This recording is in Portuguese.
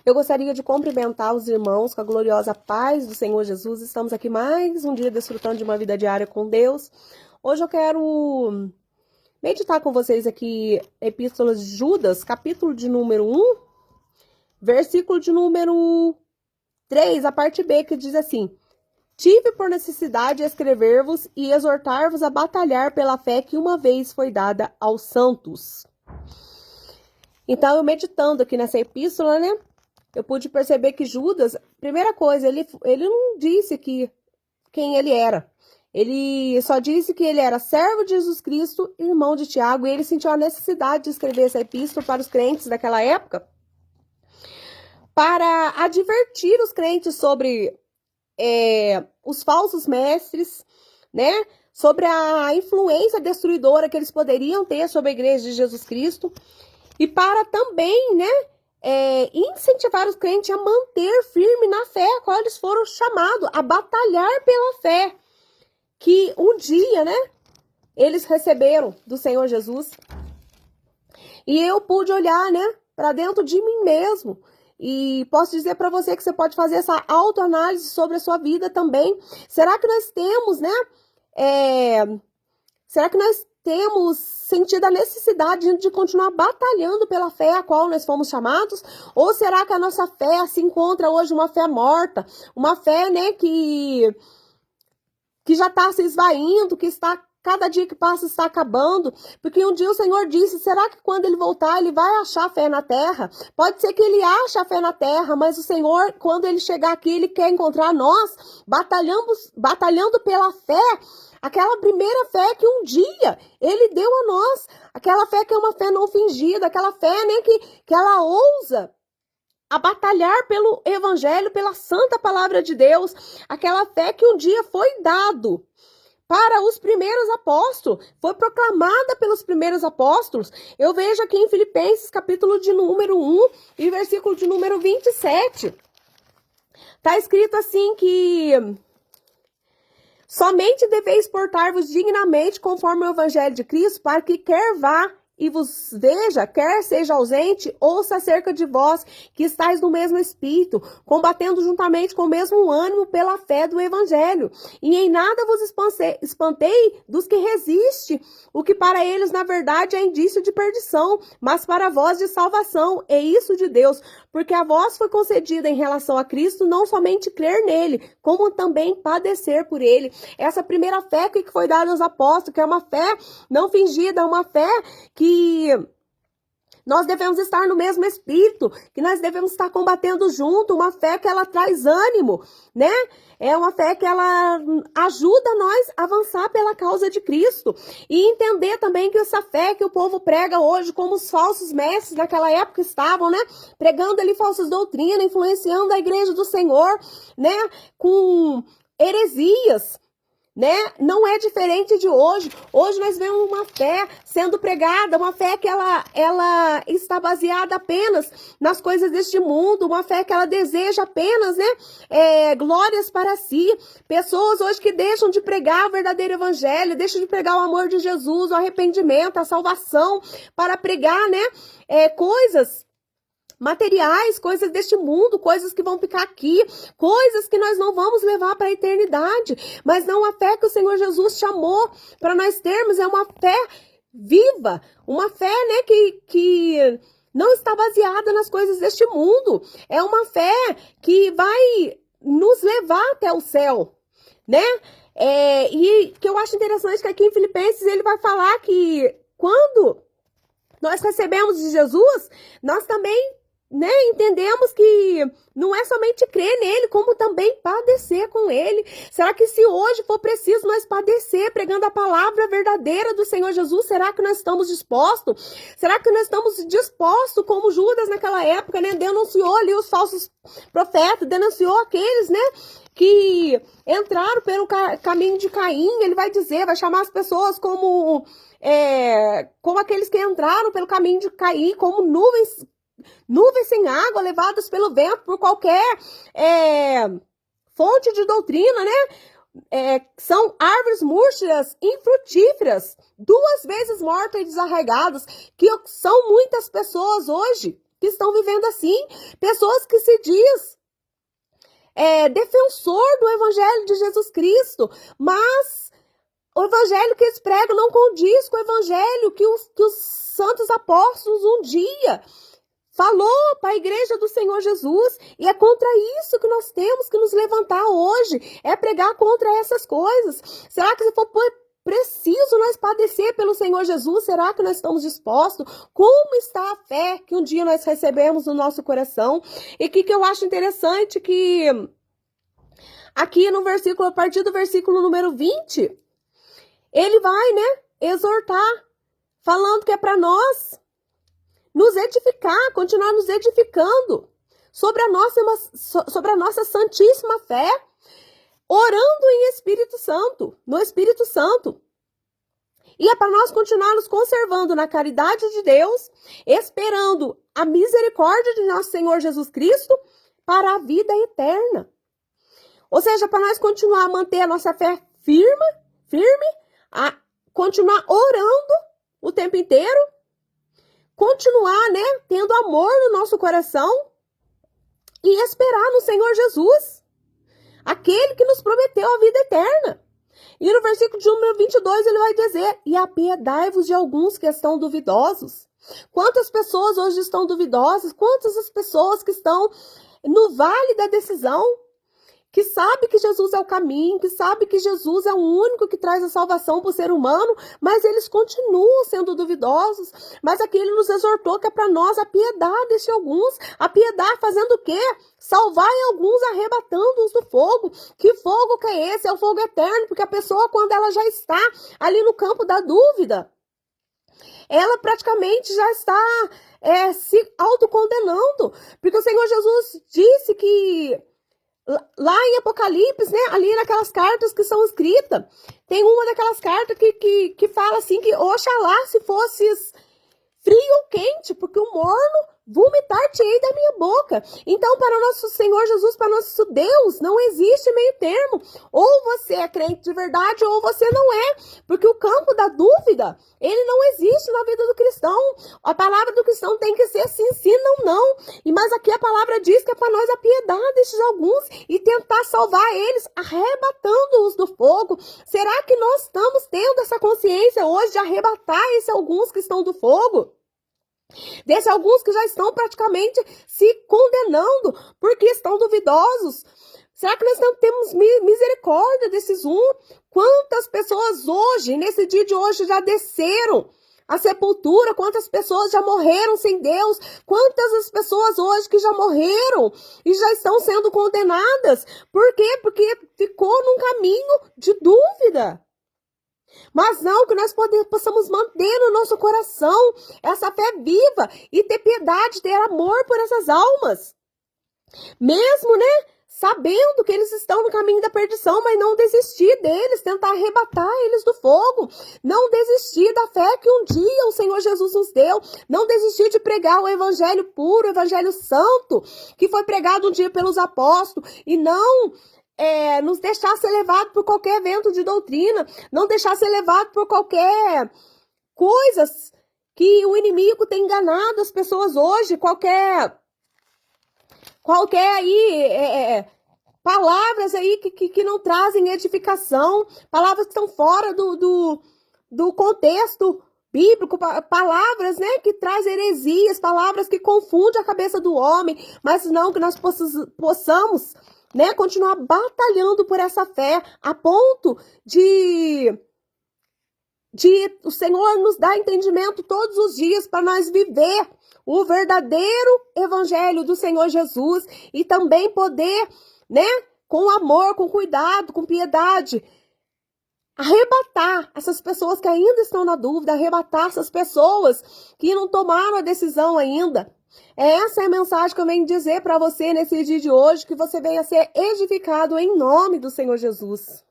Eu gostaria de cumprimentar os irmãos com a gloriosa paz do Senhor Jesus. Estamos aqui mais um dia desfrutando de uma vida diária com Deus. Hoje eu quero meditar com vocês aqui Epístolas de Judas, capítulo de número 1, versículo de número 3, a parte B, que diz assim: tive por necessidade escrever-vos e exortar-vos a batalhar pela fé que uma vez foi dada aos santos. Então, eu meditando aqui nessa epístola, né? Eu pude perceber que Judas, primeira coisa, ele não disse quem ele era. Ele só disse que ele era servo de Jesus Cristo, irmão de Tiago, e ele sentiu a necessidade de escrever essa epístola para os crentes daquela época, para advertir os crentes sobre os falsos mestres, né? Sobre a influência destruidora que eles poderiam ter sobre a igreja de Jesus Cristo, e para também, né? Incentivar os crentes a manter firme na fé a qual eles foram chamados, a batalhar pela fé que um dia, né, eles receberam do Senhor Jesus. E eu pude olhar, né, para dentro de mim mesmo, e posso dizer para você que você pode fazer essa autoanálise sobre a sua vida também. Será que nós temos, né, será que nós temos sentido a necessidade de continuar batalhando pela fé a qual nós fomos chamados? Ou será que a nossa fé se encontra hoje uma fé morta? Uma fé, né, que já está se esvaindo, que está, cada dia que passa está acabando? Porque um dia o Senhor disse, será que quando ele voltar ele vai achar fé na terra? Pode ser que ele ache a fé na terra, mas o Senhor, quando ele chegar aqui, ele quer encontrar nós batalhando pela fé, aquela primeira fé que um dia ele deu a nós, aquela fé que é uma fé não fingida, aquela fé, né, que ela ousa a batalhar pelo evangelho, pela santa palavra de Deus, aquela fé que um dia foi dado para os primeiros apóstolos, foi proclamada pelos primeiros apóstolos. Eu vejo aqui em Filipenses, capítulo de número 1 e versículo de número 27, está escrito assim que somente deveis portar-vos dignamente conforme o evangelho de Cristo, para que quer vá e vos veja, quer seja ausente, ouça acerca de vós, que estáis no mesmo espírito, combatendo juntamente com o mesmo ânimo pela fé do evangelho. E em nada vos espantei dos que resiste, o que para eles, na verdade, é indício de perdição, mas para vós de salvação, é isso de Deus, porque a vós foi concedida em relação a Cristo, não somente crer nele, como também padecer por ele. Essa primeira fé que foi dada aos apóstolos, que é uma fé não fingida, uma fé que nós devemos estar no mesmo espírito, que nós devemos estar combatendo junto, uma fé que ela traz ânimo, né? É uma fé que ela ajuda nós a avançar pela causa de Cristo. E entender também que essa fé que o povo prega hoje, como os falsos mestres naquela época estavam, né? Pregando ali falsas doutrinas, influenciando a igreja do Senhor, né? Com heresias, né? Não é diferente de hoje. Hoje nós vemos uma fé sendo pregada, uma fé que ela está baseada apenas nas coisas deste mundo, uma fé que ela deseja apenas, né, glórias para si. Pessoas hoje que deixam de pregar o verdadeiro evangelho, deixam de pregar o amor de Jesus, o arrependimento, a salvação, para pregar, né, coisas materiais, coisas deste mundo, coisas que vão ficar aqui, coisas que nós não vamos levar para a eternidade. Mas não, a fé que o Senhor Jesus chamou para nós termos é uma fé viva, uma fé, né, que não está baseada nas coisas deste mundo. É uma fé que vai nos levar até o céu, né? E que eu acho interessante que aqui em Filipenses ele vai falar que quando nós recebemos de Jesus, nós também, né, entendemos que não é somente crer nele, como também padecer com ele. Será que se hoje for preciso nós padecer pregando a palavra verdadeira do Senhor Jesus, será que nós estamos dispostos? Será que nós estamos dispostos, como Judas naquela época, né, denunciou ali os falsos profetas, denunciou aqueles, né, que entraram pelo caminho de Caim? Ele vai dizer, vai chamar as pessoas como aqueles que entraram pelo caminho de Caim, como nuvens sem água, levadas pelo vento por qualquer fonte de doutrina, né? São árvores murchas, infrutíferas, 2 vezes mortas e desarraigadas, que são muitas pessoas hoje que estão vivendo assim, pessoas que se diz defensor do evangelho de Jesus Cristo, mas o evangelho que eles pregam não condiz com o evangelho que os santos apóstolos um dia falou para a igreja do Senhor Jesus, e é contra isso que nós temos que nos levantar hoje, é pregar contra essas coisas. Será que se for preciso nós padecer pelo Senhor Jesus, será que nós estamos dispostos? Como está a fé que um dia nós recebemos no nosso coração? E que eu acho interessante que aqui no versículo, a partir do versículo número 20, ele vai, exortar, falando que é para nós nos edificar, continuar nos edificando sobre a nossa santíssima fé, orando em Espírito Santo, no Espírito Santo. E é para nós continuar nos conservando na caridade de Deus, esperando a misericórdia de nosso Senhor Jesus Cristo para a vida eterna. Ou seja, para nós continuar a manter a nossa fé firme, a continuar orando o tempo inteiro, continuar, tendo amor no nosso coração e esperar no Senhor Jesus, aquele que nos prometeu a vida eterna. E no versículo de número 22 ele vai dizer: e apiedai-vos de alguns que estão duvidosos. Quantas pessoas hoje estão duvidosas? Quantas as pessoas que estão no vale da decisão, que sabe que Jesus é o caminho, que sabe que Jesus é o único que traz a salvação para o ser humano, mas eles continuam sendo duvidosos. Mas aqui ele nos exortou que é para nós apiedar deste alguns. Apiedar fazendo o quê? Salvar alguns, arrebatando-os do fogo. Que fogo que é esse? É o fogo eterno, porque a pessoa, quando ela já está ali no campo da dúvida, ela praticamente já está se autocondenando, porque o Senhor Jesus disse que lá em Apocalipse, ali naquelas cartas que são escritas, tem uma daquelas cartas que fala assim, que oxalá se fosses frio ou quente, porque o morno vomitar-te-ei da minha boca. Então, para o nosso Senhor Jesus, para o nosso Deus, não existe meio termo. Ou você é crente de verdade, ou você não é. Porque o campo da dúvida, ele não existe na vida do cristão. A palavra do cristão tem que ser sim, sim, não. Mas aqui a palavra diz que é para nós apiedar destes alguns e tentar salvar eles, arrebatando-os do fogo. Será que nós estamos tendo essa consciência hoje de arrebatar esses alguns que estão do fogo? Desses alguns que já estão praticamente se condenando porque estão duvidosos. Será que nós não temos misericórdia desses Quantas pessoas hoje, nesse dia de hoje, já desceram a sepultura? Quantas pessoas já morreram sem Deus? Quantas as pessoas hoje que já morreram e já estão sendo condenadas? Por quê? Porque ficou num caminho de dúvida. Mas não, que nós possamos manter no nosso coração essa fé viva e ter piedade, ter amor por essas almas. Mesmo, sabendo que eles estão no caminho da perdição, mas não desistir deles, tentar arrebatar eles do fogo. Não desistir da fé que um dia o Senhor Jesus nos deu. Não desistir de pregar o evangelho puro, o evangelho santo, que foi pregado um dia pelos apóstolos. E não nos deixar ser levado por qualquer vento de doutrina, não deixar ser levado por qualquer coisas que o inimigo tem enganado as pessoas hoje, qualquer aí palavras aí que não trazem edificação, palavras que estão fora do contexto bíblico, palavras, que trazem heresias, palavras que confundem a cabeça do homem, mas não, que nós possamos continuar batalhando por essa fé, a ponto de o Senhor nos dar entendimento todos os dias para nós viver o verdadeiro evangelho do Senhor Jesus e também poder, com amor, com cuidado, com piedade, arrebatar essas pessoas que ainda estão na dúvida, arrebatar essas pessoas que não tomaram a decisão ainda. Essa é a mensagem que eu venho dizer para você nesse dia de hoje, que você venha ser edificado em nome do Senhor Jesus.